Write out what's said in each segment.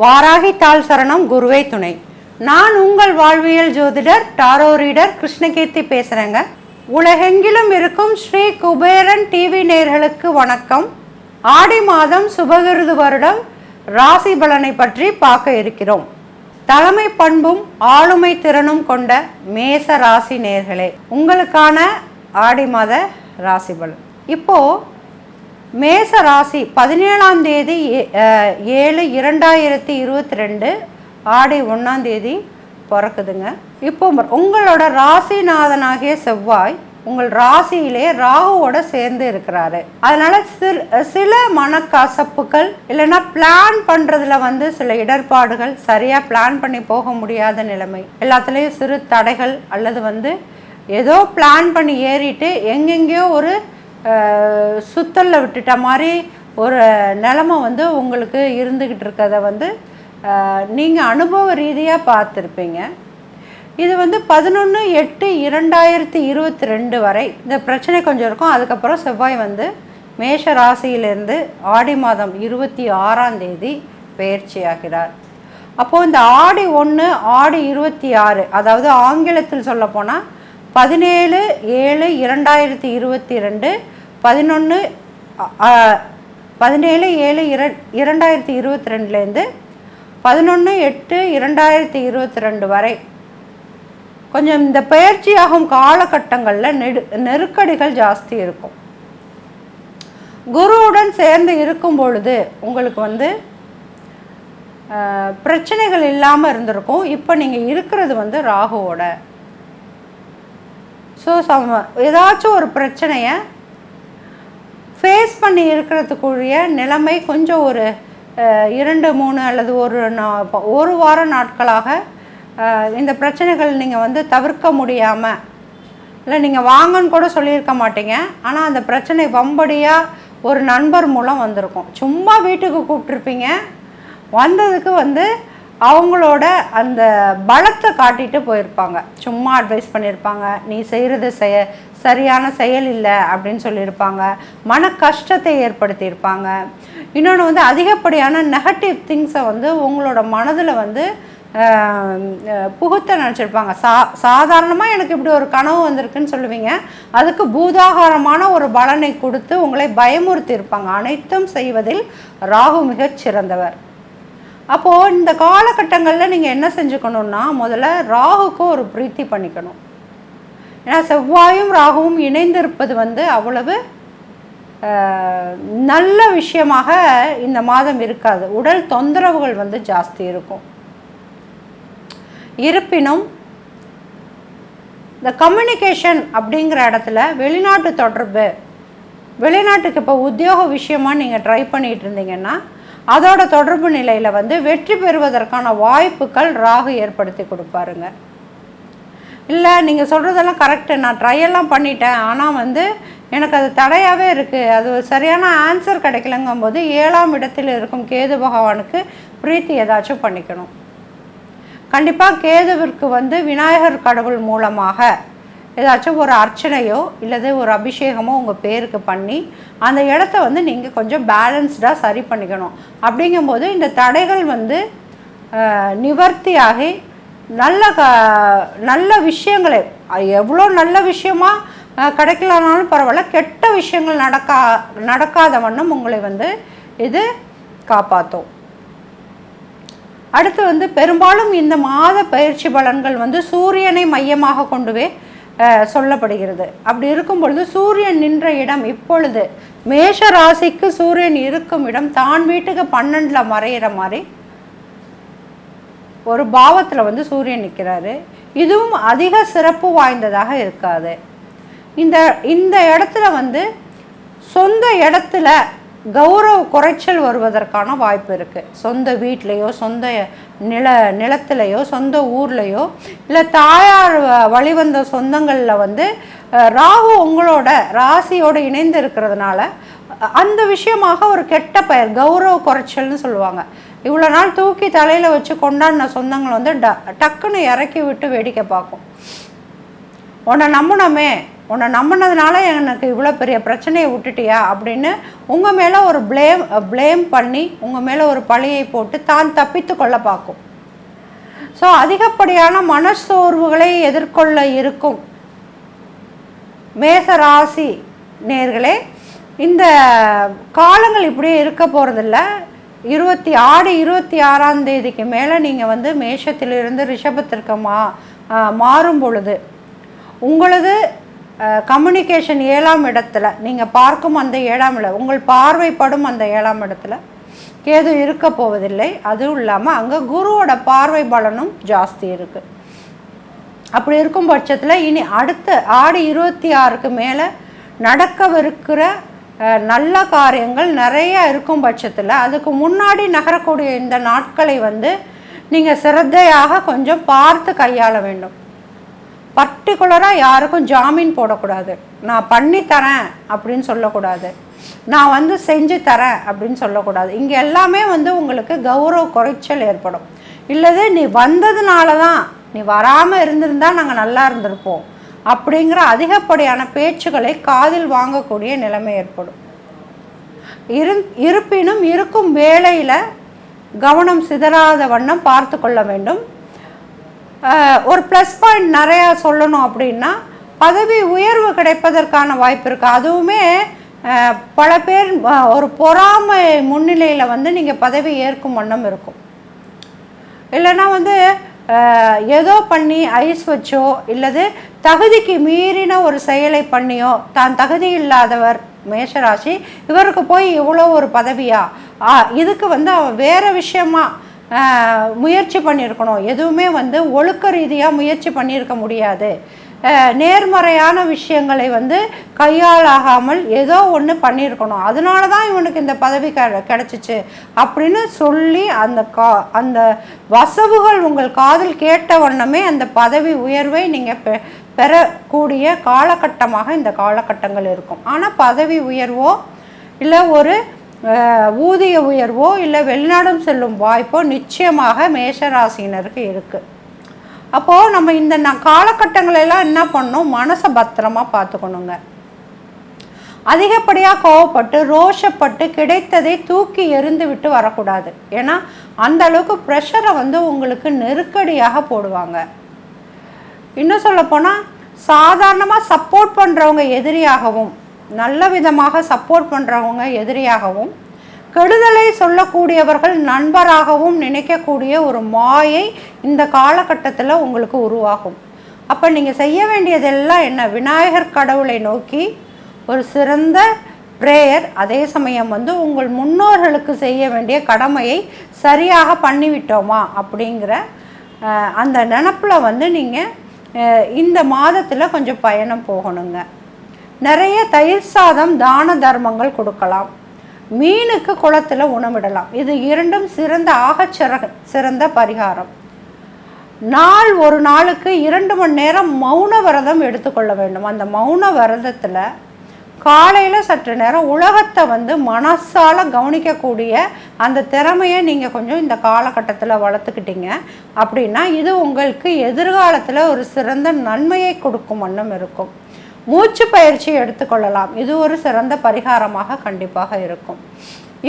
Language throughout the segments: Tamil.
வாராகி தாள் சரணம், குருவே துணை. நான் உங்கள் வாழ்வியல் ஜோதிடர் டாரோ ரீடர் கிருஷ்ணகீர்த்தி பேசுகிறேங்க. உலகெங்கிலும் இருக்கும் ஸ்ரீ குபேரன் டிவி நேயர்களுக்கு வணக்கம். ஆடி மாதம் சுபகிருது வருடம் ராசி பலனை பற்றி பார்க்க இருக்கிறோம். தலைமை பண்பும் ஆளுமை திறனும் கொண்ட மேச ராசி நேயர்களே, உங்களுக்கான ஆடி மாத ராசி பலன். இப்போது மேச ராசி 17ஆம் தேதி 7/2022 ஆடி 1ஆம் தேதி பிறக்குதுங்க. இப்போ உங்களோட ராசிநாதனாகிய செவ்வாய் உங்கள் ராசியிலே ராகுவோட சேர்ந்து இருக்கிறாரு. அதனால சில மனக்கசப்புகள், இல்லைன்னா பிளான் பண்றதுல சில இடர்பாடுகள், சரியா பிளான் பண்ணி போக முடியாத நிலைமை, எல்லாத்துலேயும் சிறு தடைகள், அல்லது ஏதோ பிளான் பண்ணி ஏறிட்டு எங்கெங்கேயோ ஒரு சுத்தலில் விட்டுட்ட மாதிரி ஒரு நிலமை உங்களுக்கு இருந்துக்கிட்டு இருக்கிறத நீங்கள் அனுபவ ரீதியாக பார்த்துருப்பீங்க. இது 11/8/2022 வரை இந்த பிரச்சனை கொஞ்சம் இருக்கும். அதுக்கப்புறம் செவ்வாய் மேஷ ராசியிலிருந்து ஆடி மாதம் 26ஆம் தேதி பெயர்ச்சியாகிறார். அப்போது இந்த ஆடி 1 ஆடி 26, அதாவது ஆங்கிலத்தில் சொல்ல போனால் 17/7/2022 17/7/2022 11/8/2022 வரை கொஞ்சம் இந்த பயிற்சியாகும் காலகட்டங்களில் நெருக்கடிகள் ஜாஸ்தி இருக்கும். குருவுடன் சேர்ந்து இருக்கும் பொழுது உங்களுக்கு பிரச்சனைகள் இல்லாமல் இருந்திருக்கும். இப்போ நீங்கள் இருக்கிறது ராகுவோட. ஸோ ஏதாச்சும் ஒரு பிரச்சனையை ஃபேஸ் பண்ணி இருக்கிறதுக்குரிய நிலைமை கொஞ்சம் ஒரு 2-3 அல்லது ஒரு வார நாட்களாக இந்த பிரச்சனைகள் நீங்கள் தவிர்க்க முடியாமல், இல்லை நீங்கள் வாங்கன்னு கூட சொல்லியிருக்க மாட்டீங்க, ஆனால் அந்த பிரச்சனை வம்படியாக ஒரு நண்பர் மூலம் வந்திருக்கும். சும்மா வீட்டுக்கு கூப்பிட்ருப்பீங்க, வந்ததுக்கு அவங்களோட அந்த பலத்தை காட்டிட்டு போயிருப்பாங்க. சும்மா அட்வைஸ் பண்ணியிருப்பாங்க, நீ செய்கிறது சரியான செயல் இல்லை அப்படின்னு சொல்லியிருப்பாங்க, மன கஷ்டத்தை ஏற்படுத்தியிருப்பாங்க. இன்னொன்று அதிகப்படியான நெகட்டிவ் திங்ஸை உங்களோட மனதில் புகுத்த நினச்சிருப்பாங்க. சாதாரணமாக எனக்கு இப்படி ஒரு கனவு வந்திருக்குன்னு சொல்லுவீங்க, அதுக்கு பூதாகாரமான ஒரு பலனை கொடுத்து உங்களை பயமுறுத்தியிருப்பாங்க. அனைத்தும் செய்வதில் ராகு மிகச் சிறந்தவர். அப்போது இந்த காலகட்டங்களில் நீங்கள் என்ன செஞ்சுக்கணுன்னா, முதல்ல ராகுக்கு ஒரு பிரீத்தி பண்ணிக்கணும். ஏன்னா செவ்வாயும் ராகுவும் இணைந்திருப்பது அவ்வளவு நல்ல விஷயமாக இந்த மாதம் இருக்காது. உடல் தொந்தரவுகள் ஜாஸ்தி இருக்கும். இருப்பினும் இந்த கம்யூனிகேஷன் அப்படிங்கிற இடத்துல வெளிநாட்டு தொடர்பு, வெளிநாட்டுக்கு இப்போ உத்தியோக விஷயமாக நீங்கள் ட்ரை பண்ணிகிட்டு இருந்தீங்கன்னா அதோட தொடர்பு நிலையில் வெற்றி பெறுவதற்கான வாய்ப்புகள் ராகு ஏற்படுத்தி கொடுப்பாருங்க. இல்லை நீங்கள் சொல்கிறதெல்லாம் கரெக்டு, நான் ட்ரையெல்லாம் பண்ணிட்டேன், ஆனால் எனக்கு அது தடையாகவே இருக்குது, அது சரியான ஆன்சர் கிடைக்கலங்கும் போது 7ஆம் இடத்தில் இருக்கும் கேது பகவானுக்கு பிரீத்தி ஏதாச்சும் பண்ணிக்கணும். கண்டிப்பாக கேதுவிற்கு விநாயகர் கடவுள் மூலமாக ஏதாச்சும் ஒரு அர்ச்சனையோ இல்லது ஒரு அபிஷேகமோ உங்கள் பேருக்கு பண்ணி அந்த இடத்த நீங்கள் கொஞ்சம் பேலன்ஸ்டாக சரி பண்ணிக்கணும். அப்படிங்கும்போது இந்த தடைகள் நிவர்த்தியாகி நல்ல விஷயங்களே, எவ்வளோ நல்ல விஷயமாக கிடைக்கலனாலும் பரவாயில்ல, கெட்ட விஷயங்கள் நடக்காத வண்ணம் உங்களை இது காப்பாற்றும். அடுத்து பெரும்பாலும் இந்த மாத பயிற்சி பலன்கள் சூரியனை மையமாக கொண்டுவே சொல்லப்படுகிறது. அப்படி இருக்கும் பொழுது சூரியன் நின்ற இடம், இப்பொழுது மேஷ ராசிக்கு சூரியன் இருக்கும் இடம் தான் வீட்டுக்கு 12ல் மறையிற மாதிரி ஒரு பாவத்தில் சூரியன் நிற்கிறாரு. இதுவும் அதிக சிறப்பு வாய்ந்ததாக இருக்காது. இந்த இடத்துல சொந்த இடத்துல கௌரவ குறைச்சல் வருவதற்கான வாய்ப்பு இருக்குது. சொந்த வீட்லேயோ சொந்த நிலத்திலையோ சொந்த ஊர்லேயோ இல்லை தாயார் வழிவந்த சொந்தங்களில் ராகு உங்களோட ராசியோடு இணைந்து இருக்கிறதுனால அந்த விஷயமாக ஒரு கெட்ட பெயர், கௌரவ குறைச்சல்னு சொல்லுவாங்க. இவ்வளோ நாள் தூக்கி தலையில் வச்சு கொண்டாடின சொந்தங்கள் டக்குன்னு இறக்கி விட்டு வேடிக்கை பார்க்கும். உன்னை நம்பினோமே, உன்னை நம்பினதுனால எனக்கு இவ்வளோ பெரிய பிரச்சனையை விட்டுட்டியா அப்படின்னு உங்கள் மேலே ஒரு ப்ளேம் பண்ணி உங்கள் மேலே ஒரு பழியை போட்டு தான் தப்பித்து கொள்ள பார்க்கும். ஸோ அதிகப்படியான மனசோர்வுகளை எதிர்கொள்ள இருக்கும் மேச ராசி நேயர்களே. இந்த காலங்கள் இப்படியே இருக்க போகிறதில்ல. ஆடி 26ஆம் தேதிக்கு மேலே நீங்கள் வந்து மேஷத்திலிருந்து ரிஷபத்திற்கு மாறும் பொழுது உங்களது கம்யூனிகேஷன் 7ஆம் இடத்துல நீங்கள் பார்க்கும் அந்த 7ஆம் இடம், உங்கள் பார்வைப்படும் அந்த 7ஆம் இடத்துல கேது இருக்க போவதில்லை. அதுவும் இல்லாமல் அங்கே குருவோட பார்வை பலனும் ஜாஸ்தி இருக்குது. அப்படி இருக்கும் பட்சத்தில் இனி அடுத்து ஆடி 26க்கு மேலே நடக்கவிருக்கிற நல்ல காரியங்கள் நிறைய இருக்கும் பட்சத்தில் அதுக்கு முன்னாடி நகரக்கூடிய இந்த நாட்களை வந்து நீங்கள் சிரத்தையாக கொஞ்சம் பார்த்து கையாள வேண்டும். பர்டிகுலராக யாருக்கும் ஜாமீன் போடக்கூடாது. நான் பண்ணி தரேன் அப்படின்னு சொல்லக்கூடாது. நான் வந்து செஞ்சு தரேன் அப்படின்னு சொல்லக்கூடாது. இங்கே எல்லாமே வந்து உங்களுக்கு கௌரவ குறைச்சல் ஏற்படும். இல்லது நீ வந்ததுனால தான், நீ வராமல் இருந்திருந்தால் நாங்கள் நல்லா இருந்திருப்போம் அப்படிங்கிற அதிகப்படியான பேச்சுக்களை காதில் வாங்கக்கூடிய நிலைமை ஏற்படும். இருப்பினும் இருக்கும் வேளையில் கவனம் சிதறாத வண்ணம் பார்த்து கொள்ள வேண்டும். ஒரு ப்ளஸ் பாயிண்ட் நிறையா சொல்லணும் அப்படின்னா பதவி உயர்வு கிடைப்பதற்கான வாய்ப்பு இருக்குது. அதுவுமே பல பேர் ஒரு பொறாமை முன்னிலையில் வந்து நீங்கள் பதவி ஏற்கும் வண்ணம் இருக்கும். இல்லைன்னா வந்து ஏதோ பண்ணி ஐஸ் வச்சோ இல்லது தகுதிக்கு மீறின ஒரு செயலை பண்ணியோ தான் தகுதி இல்லாதவர் மேஷராசி, இவருக்கு போய் இவ்வளோ ஒரு பதவியா, இதுக்கு வந்து அவன் வேறு விஷயமா முயற்சி பண்ணியிருக்கணும். எதுவுமே வந்து ஒழுக்க ரீதியாக முயற்சி பண்ணியிருக்க முடியாது. நேர்மறையான விஷயங்களை வந்து கையாளாகாமல் ஏதோ ஒன்று பண்ணியிருக்கணும். அதனால தான் இவனுக்கு இந்த பதவி கிடச்சிச்சு அப்படின்னு சொல்லி அந்த வசவுகள் உங்கள் காதில் கேட்ட வண்ணமே அந்த பதவி உயர்வை நீங்கள் பெறக்கூடிய காலகட்டமாக இந்த காலகட்டங்கள் இருக்கும். ஆனால் பதவி உயர்வோ இல்லை ஒரு ஊதிய உயர்வோ இல்லை வெளிநாடும் செல்லும் வாய்ப்போ நிச்சயமாக மேஷராசினருக்கு இருக்குது. அப்போது நம்ம இந்த காலகட்டங்களெல்லாம் என்ன பண்ணணும், மனசை பத்திரமா பார்த்துக்கணுங்க. அதிகப்படியாக கோவப்பட்டு ரோஷப்பட்டு கிடைத்ததை தூக்கி எறிந்து விட்டு வரக்கூடாது. ஏன்னா அந்த அளவுக்கு ப்ரெஷரை வந்து உங்களுக்கு நெருக்கடியாக போடுவாங்க. இன்னும் சொல்லப்போனால் சாதாரணமாக சப்போர்ட் பண்ணுறவங்க எதிரியாகவும் நல்ல விதமாக சப்போர்ட் பண்ணுறவங்க எதிரியாகவும் கெடுதலை சொல்லக்கூடியவர்கள் நண்பராகவும் நினைக்கக்கூடிய ஒரு மாயை இந்த காலகட்டத்தில் உங்களுக்கு உருவாகும். அப்போ நீங்கள் செய்ய வேண்டியதெல்லாம் என்ன, விநாயகர் கடவுளை நோக்கி ஒரு சிறந்த ப்ரேயர், அதே சமயம் வந்து உங்கள் முன்னோர்களுக்கு செய்ய வேண்டிய கடமையை சரியாக பண்ணிவிட்டோமா அப்படிங்கிற அந்த நினப்பில் வந்து நீங்கள் இந்த மாதத்தில் கொஞ்சம் பயணம் போகணுங்க. நிறைய தயிர் சாதம் தான தர்மங்கள் கொடுக்கலாம். மீனுக்கு குளத்தில் உணவிடலாம். இது இரண்டும் சிறந்த பரிகாரம். ஒரு நாளுக்கு 2 மணி நேரம் மௌன விரதம் எடுத்துக்கொள்ள வேண்டும். அந்த மௌன விரதத்தில் காலையில் சற்று நேரம் உலகத்தை வந்து மனசால் கவனிக்கக்கூடிய அந்த திறமையை நீங்கள் கொஞ்சம் இந்த காலகட்டத்தில் வளர்த்துக்கிட்டீங்க அப்படின்னா இது உங்களுக்கு எதிர்காலத்தில் ஒரு சிறந்த நன்மையை கொடுக்கும் வண்ணம் இருக்கும். மூச்சு பயிற்சி எடுத்துக்கொள்ளலாம். இது ஒரு சிறந்த பரிகாரமாக கண்டிப்பாக இருக்கும்.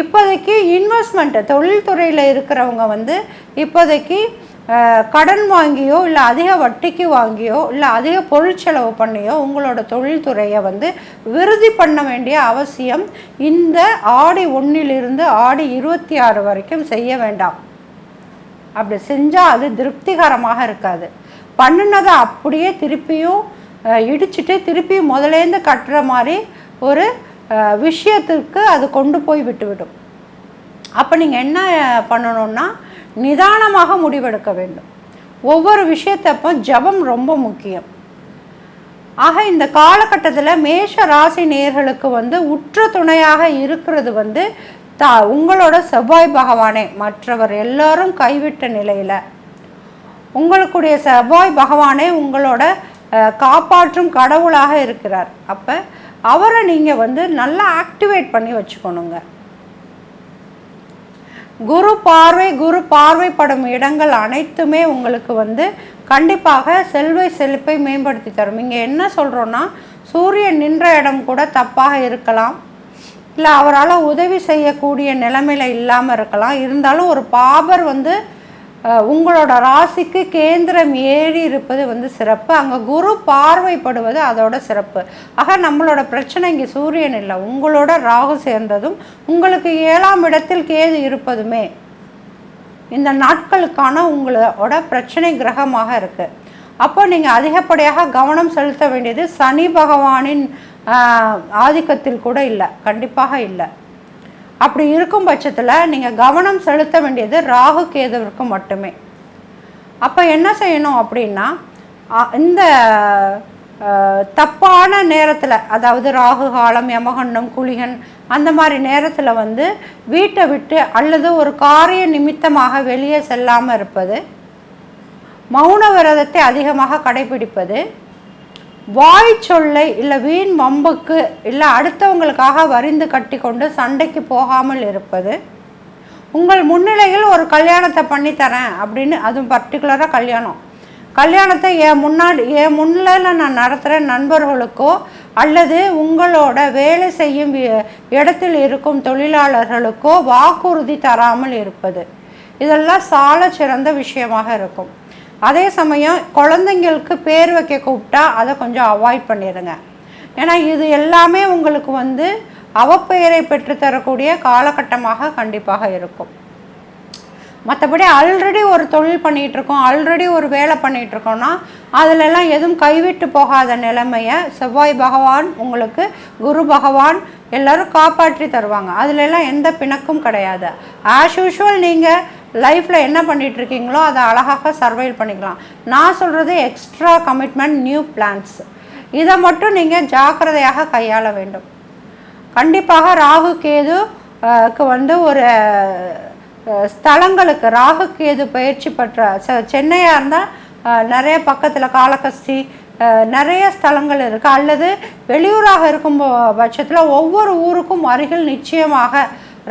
இப்போதைக்கு இன்வெஸ்ட்மெண்ட்டு தொழில்துறையில் இருக்கிறவங்க வந்து இப்போதைக்கு கடன் வாங்கியோ இல்லை அதிக வட்டிக்கு வாங்கியோ இல்லை அதிக பொருட்செலவு பண்ணியோ உங்களோட தொழில்துறையை வந்து விருதி பண்ண வேண்டிய அவசியம் இந்த ஆடி 1 ஆடி 26 வரைக்கும் செய்ய வேண்டாம். அப்படி செஞ்சால் அது திருப்திகரமாக இருக்காது. பண்ணினதை அப்படியே திருப்பியும் இடிச்சுட்டு திருப்பியும் முதலேருந்து கட்டுற மாதிரி ஒரு விஷயத்துக்கு அது கொண்டு போய் விட்டுவிடும். அப்போ நீங்கள் என்ன பண்ணணும்னா நிதானமாக முடிவெடுக்க வேண்டும். ஒவ்வொரு விஷயத்தப்போ ஜபம் ரொம்ப முக்கியம். ஆக இந்த காலகட்டத்தில் மேஷ ராசி நேயர்களுக்கு வந்து உற்ற துணையாக இருக்கிறது வந்து உங்களோட செவ்வாய் பகவானே. மற்றவர் எல்லாரும் கைவிட்ட நிலையில் உங்களுடைய செவ்வாய் பகவானே உங்களோட காப்பாற்றும் கடவுளாக இருக்கிறார். அப்போ அவரை நீங்கள் வந்து நல்லா ஆக்டிவேட் பண்ணி வச்சுக்கணுங்க. குரு பார்வைப்படும் இடங்கள் அனைத்துமே உங்களுக்கு வந்து கண்டிப்பாக செல்வ செழிப்பை மேம்படுத்தி தரும். இங்கே என்ன சொல்கிறோன்னா சூரியன் நின்ற இடம் கூட தப்பாக இருக்கலாம், இல்லை அவரால் உதவி செய்யக்கூடிய நிலைமையில் இல்லாமல் இருக்கலாம். இருந்தாலும் ஒரு பாபர் வந்து உங்களோட ராசிக்கு கேந்திரம் ஏறி இருப்பது வந்து சிறப்பு. அங்கே குரு பார்வைப்படுவது அதோட சிறப்பு. ஆக நம்மளோட பிரச்சனை இங்கே சூரியன் இல்லை, உங்களோட ராகு சேர்ந்ததும் உங்களுக்கு 7ஆம் இடத்தில் கேது இருப்பதுமே இந்த நாட்களுக்கான உங்களோட பிரச்சனை கிரகமாக இருக்குது. அப்போ நீங்கள் அதிகப்படியாக கவனம் செலுத்த வேண்டியது சனி பகவானின் ஆதிக்கத்தில் கூட இல்லை, கண்டிப்பாக இல்லை. அப்படி இருக்கும் பட்சத்தில் நீங்கள் கவனம் செலுத்த வேண்டியது ராகு கேதுவிற்கு மட்டுமே. அப்போ என்ன செய்யணும் அப்படின்னா, இந்த தப்பான நேரத்தில், அதாவது ராகு காலம், யமகண்டம், குளிகன் அந்த மாதிரி நேரத்தில் வந்து வீட்டை விட்டு அல்லது ஒரு காரிய நிமித்தமாக வெளியே செல்லாமல் இருப்பது, மௌன விரதத்தை அதிகமாக கடைபிடிப்பது, வாய் சொல்லை இல்லை வீண் வம்புக்கு இல்லை அடுத்தவங்களுக்காக வரிந்து கட்டி கொண்டு சண்டைக்கு போகாமல் இருப்பது, உங்கள் முன்னிலையில் ஒரு கல்யாணத்தை பண்ணித்தரேன் அப்படின்னு, அதுவும் பர்டிகுலராக கல்யாணத்தை என் முன்னிலையில் நான் நடத்துகிற நண்பர்களுக்கோ அல்லது உங்களோட வேலை செய்யும் இடத்தில் இருக்கும் தொழிலாளர்களுக்கோ வாக்குறுதி தராமல் இருப்பது, இதெல்லாம் சால சிறந்த விஷயமாக இருக்கும். அதே சமயம் குழந்தைங்களுக்கு பேர் வைக்க கூப்பிட்டா அதை கொஞ்சம் அவாய்ட் பண்ணிடுங்க. ஏன்னா இது எல்லாமே உங்களுக்கு வந்து அவப்பெயரை பெற்றுத்தரக்கூடிய காலகட்டமாக கண்டிப்பாக இருக்கும். மற்றபடி ஆல்ரெடி ஒரு தொழில் பண்ணிகிட்ருக்கோம், ஆல்ரெடி ஒரு வேலை பண்ணிகிட்ருக்கோன்னா அதிலெல்லாம் எதுவும் கைவிட்டு போகாத நிலைமையை செவ்வாய் பகவான் உங்களுக்கு, குரு பகவான் எல்லோரும் காப்பாற்றி தருவாங்க. அதிலெல்லாம் எந்த பிணக்கும் கிடையாது. ஆஸ் யூஷுவல் நீங்கள் லைஃப்பில் என்ன பண்ணிகிட்ருக்கீங்களோ அதை அழகாக சர்வைவ் பண்ணிக்கலாம். நான் சொல்கிறது எக்ஸ்ட்ரா கமிட்மெண்ட், நியூ பிளான்ஸ், இதை மட்டும் நீங்கள் ஜாக்கிரதையாக கையாள வேண்டும். கண்டிப்பாக ராகு கேதுக்கு வந்து ஒரு ஸ்தலங்களுக்கு, ராகு கேது பயிற்சி பெற்ற சென்னையாக இருந்தால் நிறைய பக்கத்தில் காளகஸ்தி நிறைய ஸ்தலங்கள் இருக்குது. அல்லது வெளியூராக இருக்கும் பட்சத்தில் ஒவ்வொரு ஊருக்கும் அருகில் நிச்சயமாக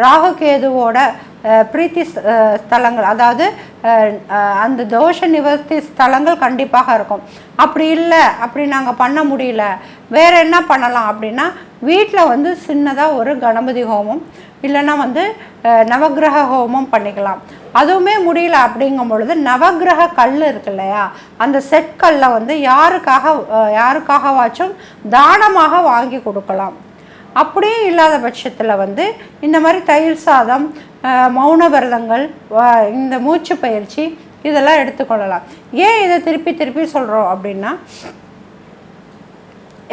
ராகு கேதுவோட பிரீத்தி ஸ்தலங்கள், அதாவது அந்த தோஷ நிவர்த்தி ஸ்தலங்கள் கண்டிப்பாக இருக்கும். அப்படி இல்லை, அப்படி நாங்கள் பண்ண முடியல, வேறு என்ன பண்ணலாம் அப்படின்னா, வீட்டில் வந்து சின்னதாக ஒரு கணபதி ஹோமம் இல்லைன்னா வந்து நவகிரக ஹோமம் பண்ணிக்கலாம். அதுவுமே முடியல அப்படிங்கும் பொழுது நவகிரக கல் இருக்கு இல்லையா, அந்த செட் கல்லை வந்து யாருக்காகவாச்சும் தானமாக வாங்கி கொடுக்கலாம். அப்படியே இல்லாத பட்சத்தில் வந்து இந்த மாதிரி தயிர் சாதம், மௌன விரதங்கள், இந்த மூச்சு பயிற்சி இதெல்லாம் எடுத்துக்கொள்ளலாம். ஏன் இதை திருப்பி திருப்பி சொல்கிறோம் அப்படின்னா,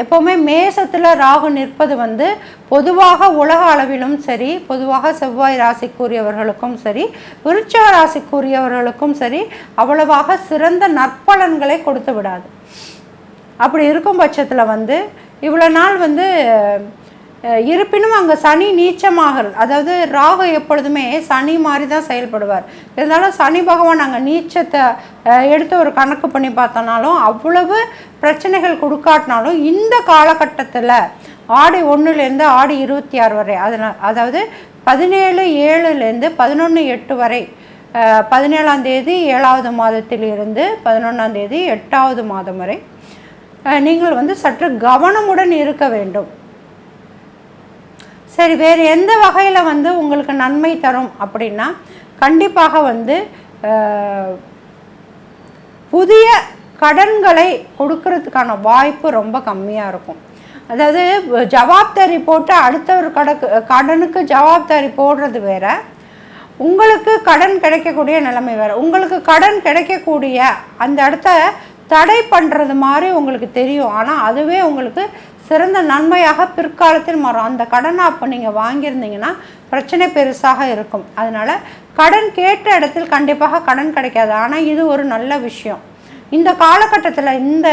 எப்போவுமே மேசத்தில் ராகு நிற்பது வந்து பொதுவாக உலக அளவிலும் சரி, பொதுவாக செவ்வாய் ராசிக்குரியவர்களுக்கும் சரி, விருச்சிக ராசிக்குரியவர்களுக்கும் சரி அவ்வளவாக சிறந்த நற்பலன்களை கொடுத்து விடாது. அப்படி இருக்கும் பட்சத்தில் வந்து இவ்வளோ நாள் வந்து இருப்பினும் அங்கே சனி நீச்சமாகிறது, அதாவது ராகு எப்பொழுதுமே சனி மாதிரி தான் செயல்படுவார். இருந்தாலும் சனி பகவான் அங்கே நீச்சத்தை எடுத்து ஒரு கணக்கு பண்ணி பார்த்தனாலும் அவ்வளவு பிரச்சனைகள் கொடுக்காட்டினாலும் இந்த காலகட்டத்தில் ஆடி 1லேருந்து ஆடி 26 வரை, அதாவது 17/7லேருந்து 11/8 வரை, 17ஆம் தேதி 7வது மாதத்திலிருந்து 11ஆம் தேதி 8வது மாதம் வரை நீங்கள் வந்து சற்று கவனமுடன் இருக்க வேண்டும். சரி, வேறு எந்த வகையில் வந்து உங்களுக்கு நன்மை தரும் அப்படின்னா, கண்டிப்பாக வந்து புதிய கடன்களை கொடுக்கறதுக்கான வாய்ப்பு ரொம்ப கம்மியாக இருக்கும். அதாவது ஜவாப்தாரி போட்டு அடுத்த ஒரு கடனுக்கு ஜவாப்தாரி போடுறது வேற, உங்களுக்கு கடன் கிடைக்கக்கூடிய நிலைமை வேறு. உங்களுக்கு கடன் கிடைக்கக்கூடிய அந்த இடத்த தடை பண்ணுறது மாதிரி உங்களுக்கு தெரியும், ஆனால் அதுவே உங்களுக்கு சிறந்த நன்மையாக பிற்காலத்தில் மாறும். அந்த கடனை அப்போ நீங்கள் வாங்கியிருந்தீங்கன்னா பிரச்சனை பெருசாக இருக்கும். அதனால் கடன் கேட்ட இடத்தில் கண்டிப்பாக கடன் கிடைக்காது. ஆனால் இது ஒரு நல்ல விஷயம். இந்த காலகட்டத்தில் இந்த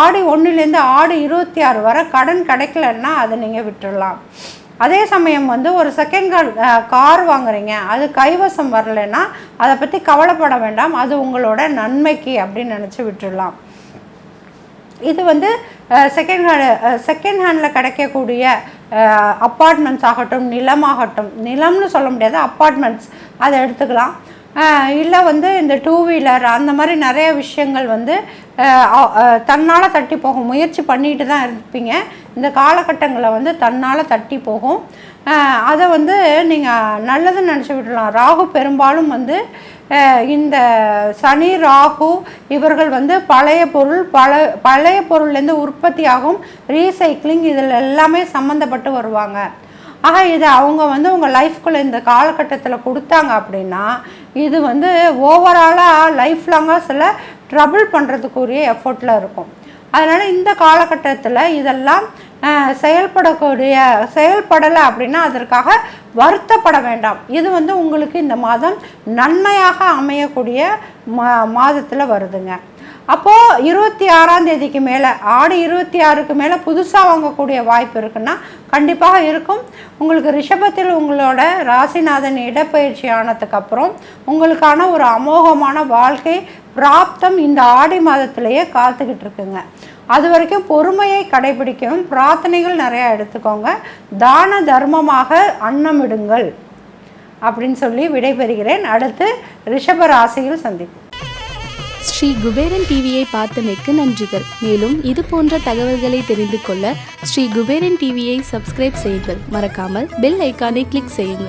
ஆடி 1லேருந்து ஆடி 26 வரை கடன் கிடைக்கலன்னா அதை நீங்கள் விட்டுடலாம். அதே சமயம் வந்து ஒரு செகண்ட் கார் வாங்குறீங்க, அது கைவசம் வரலைன்னா அதை பற்றி கவலைப்பட வேண்டாம், அது உங்களோட நன்மைக்கு அப்படின்னு நினச்சி விட்டுடலாம். இது வந்து செகண்ட் ஹேண்டில் கிடைக்கக்கூடிய அப்பார்ட்மெண்ட்ஸ் ஆகட்டும், நிலமாகட்டும், நிலம்னு சொல்ல முடியாது, அப்பார்ட்மெண்ட்ஸ் அதை எடுத்துக்கலாம். இல்லை வந்து இந்த டூ வீலர் அந்த மாதிரி நிறைய விஷயங்கள் வந்து தன்னால் தட்டி போகும். முயற்சி பண்ணிட்டு தான் இருப்பீங்க. இந்த காலகட்டங்களில் வந்து தன்னால் தட்டி போகும். அதை வந்து நீங்கள் நல்லதுன்னு நினச்சி விடலாம். ராகு பெரும்பாலும் வந்து இந்த சனி ராகு இவர்கள் வந்து பழைய பொருள்லேருந்து உற்பத்தியாகும் ரீசைக்ளிங் இதில் எல்லாமே சம்மந்தப்பட்டு வருவாங்க. ஆக இதை அவங்க வந்து உங்கள் லைஃப்குள்ளே இந்த காலகட்டத்தில் கொடுத்தாங்க அப்படின்னா இது வந்து ஓவராலாக லைஃப் லாங்காக சில ட்ரபிள் பண்ணுறதுக்குரிய எஃபோர்ட்டில் இருக்கும். அதனால் இந்த காலகட்டத்தில் இதெல்லாம் செயல்படலை அப்படின்னா அதற்காக வருத்தப்பட வேண்டாம். இது வந்து உங்களுக்கு இந்த மாதம் நன்மையாக அமையக்கூடிய மாதத்தில் வருதுங்க. அப்போது 26ஆம் தேதிக்கு மேலே, ஆடி 26க்கு மேலே புதுசாக வாங்கக்கூடிய வாய்ப்பு இருக்குன்னா கண்டிப்பாக இருக்கும். உங்களுக்கு ரிஷபத்தில் உங்களோட ராசிநாதன் இடப்பெயர்ச்சி ஆனதுக்கப்புறம் உங்களுக்கான ஒரு அமோகமான வாழ்க்கை பிராப்தம் இந்த ஆடி மாதத்திலேயே காத்துக்கிட்டு இருக்குங்க. அது வரைக்கும் பொறுமையை கடைபிடிக்கவும், பிரார்த்தனைகள் நிறையா எடுத்துக்கோங்க, தான தர்மமாக அன்னமிடுங்கள் அப்படின்னு சொல்லி விடைபெறுகிறேன். அடுத்து ரிஷப ராசியில் சந்திப்போம். ஸ்ரீ குபேரன் டிவியை பார்த்தமைக்கு நன்றிகள். மேலும் இது போன்ற தகவல்களை தெரிந்து கொள்ள ஸ்ரீ குபேரன் டிவியை சப்ஸ்கிரைப் செய்யுங்கள். மறக்காமல் பெல் ஐக்கானை கிளிக் செய்யுங்கள்.